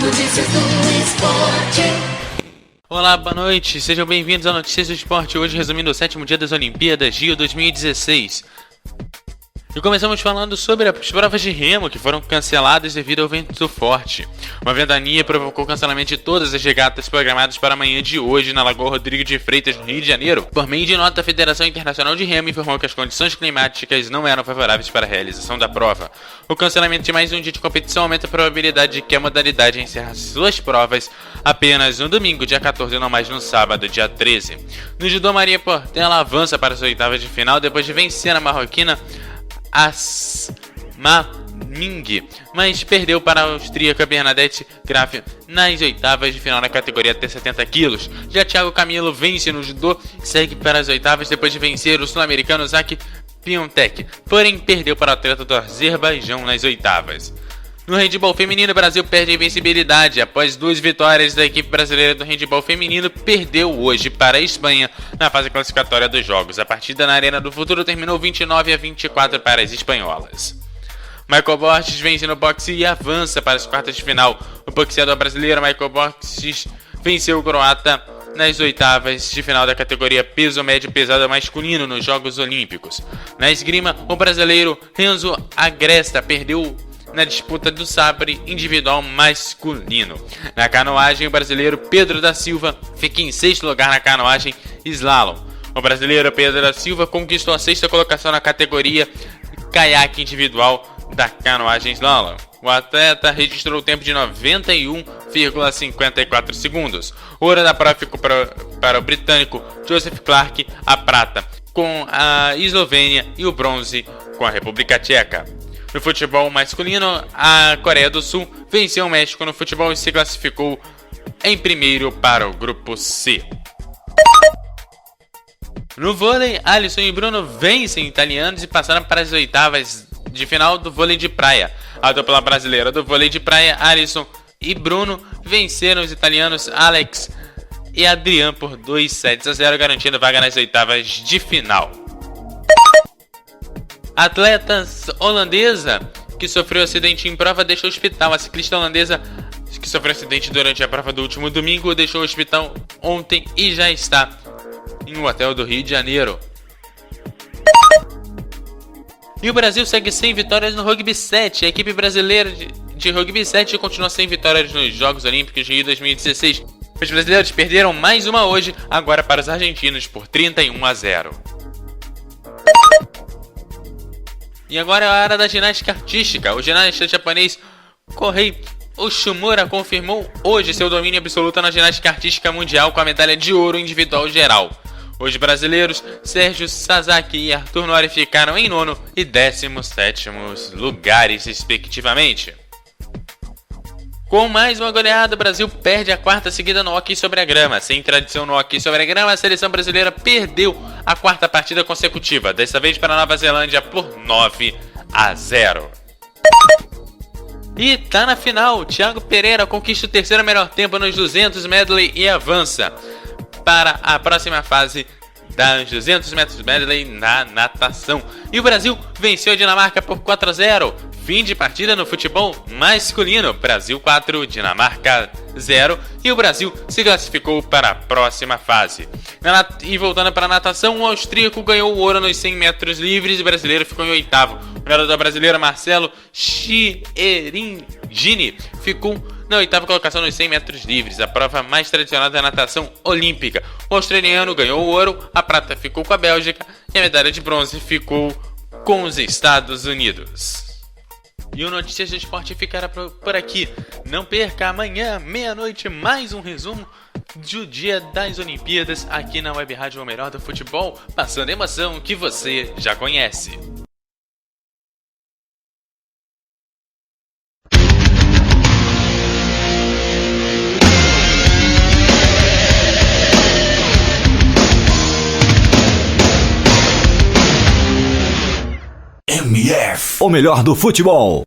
Notícias do esporte. Olá, boa noite, sejam bem-vindos ao Notícias do Esporte, hoje resumindo o 7º dia das Olimpíadas Rio 2016. E começamos falando sobre as provas de remo que foram canceladas devido ao vento forte. Uma ventania provocou o cancelamento de todas as regatas programadas para amanhã de hoje na Lagoa Rodrigo de Freitas, no Rio de Janeiro. Por meio de nota, a Federação Internacional de Remo informou que as condições climáticas não eram favoráveis para a realização da prova. O cancelamento de mais um dia de competição aumenta a probabilidade de que a modalidade encerre suas provas apenas no domingo, dia 14, e não mais no sábado, dia 13. No judô, Maria Portela avança para as oitavas de final depois de vencer a marroquina Asmaming, mas perdeu para a austríaca Bernadette Graf nas oitavas de final na categoria até 70 quilos. Já Thiago Camilo vence no judô e segue para as oitavas depois de vencer o sul-americano Zach Piontek, porém perdeu para o atleta do Azerbaijão nas oitavas. No handebol feminino, o Brasil perde a invencibilidade. Após 2 vitórias da equipe brasileira do handebol feminino, perdeu hoje para a Espanha na fase classificatória dos jogos. A partida na Arena do Futuro terminou 29-24 para as espanholas. Michael Borges vence no boxe e avança para as quartas de final. O boxeador brasileiro Michael Borges venceu o croata nas oitavas de final da categoria peso médio pesado masculino nos Jogos Olímpicos. Na esgrima, o brasileiro Renzo Agresta perdeu na disputa do sabre individual masculino. Na canoagem, o brasileiro Pedro da Silva fica em 6º lugar na canoagem slalom. O brasileiro Pedro da Silva conquistou a 6ª colocação na categoria caiaque individual da canoagem slalom. O atleta registrou o tempo de 91,54 segundos. O ouro da prova ficou para o britânico Joseph Clark, a prata com a Eslovênia e o bronze com a República Tcheca. No futebol masculino, a Coreia do Sul venceu o México no futebol e se classificou em primeiro para o grupo C. No vôlei, Alisson e Bruno vencem italianos e passaram para as oitavas de final do vôlei de praia. A dupla brasileira do vôlei de praia, Alisson e Bruno, venceram os italianos Alex e Adrian por 2-0, garantindo vaga nas oitavas de final. A atleta holandesa que sofreu acidente em prova deixou o hospital. A ciclista holandesa que sofreu acidente durante a prova do último domingo deixou o hospital ontem e já está em um hotel do Rio de Janeiro. E o Brasil segue sem vitórias no Rugby 7. A equipe brasileira de Rugby 7 continua sem vitórias nos Jogos Olímpicos de Rio 2016. Os brasileiros perderam mais uma hoje, agora para os argentinos por 31-0. E agora é a hora da ginástica artística. O ginasta japonês Kohei Oshimura confirmou hoje seu domínio absoluto na ginástica artística mundial com a medalha de ouro individual geral. Os brasileiros Sérgio Sasaki e Arthur Nori ficaram em 9º e 17º lugares, respectivamente. Com mais uma goleada, o Brasil perde a 4ª seguida no hóquei sobre a grama. Sem tradição no hóquei sobre a grama, a seleção brasileira perdeu a 4ª partida consecutiva, desta vez para a Nova Zelândia por 9-0. E tá na final, Thiago Pereira conquista o 3º melhor tempo nos 200 medley e avança para a próxima fase das 200 metros medley na natação. E o Brasil venceu a Dinamarca por 4-0. Fim de partida no futebol masculino. Brasil 4, Dinamarca 0. E o Brasil se classificou para a próxima fase. E voltando para a natação, o austríaco ganhou o ouro nos 100 metros livres e o brasileiro ficou em 8º. O nadador brasileiro Marcelo Chieringini ficou na 8ª colocação nos 100 metros livres, a prova mais tradicional da natação olímpica. O australiano ganhou o ouro, a prata ficou com a Bélgica e a medalha de bronze ficou com os Estados Unidos. E o Notícias do Esporte ficará por aqui. Não perca amanhã, meia-noite, mais um resumo do dia das Olimpíadas aqui na Web Rádio O Melhor do Futebol, passando a emoção que você já conhece. MF, o melhor do futebol.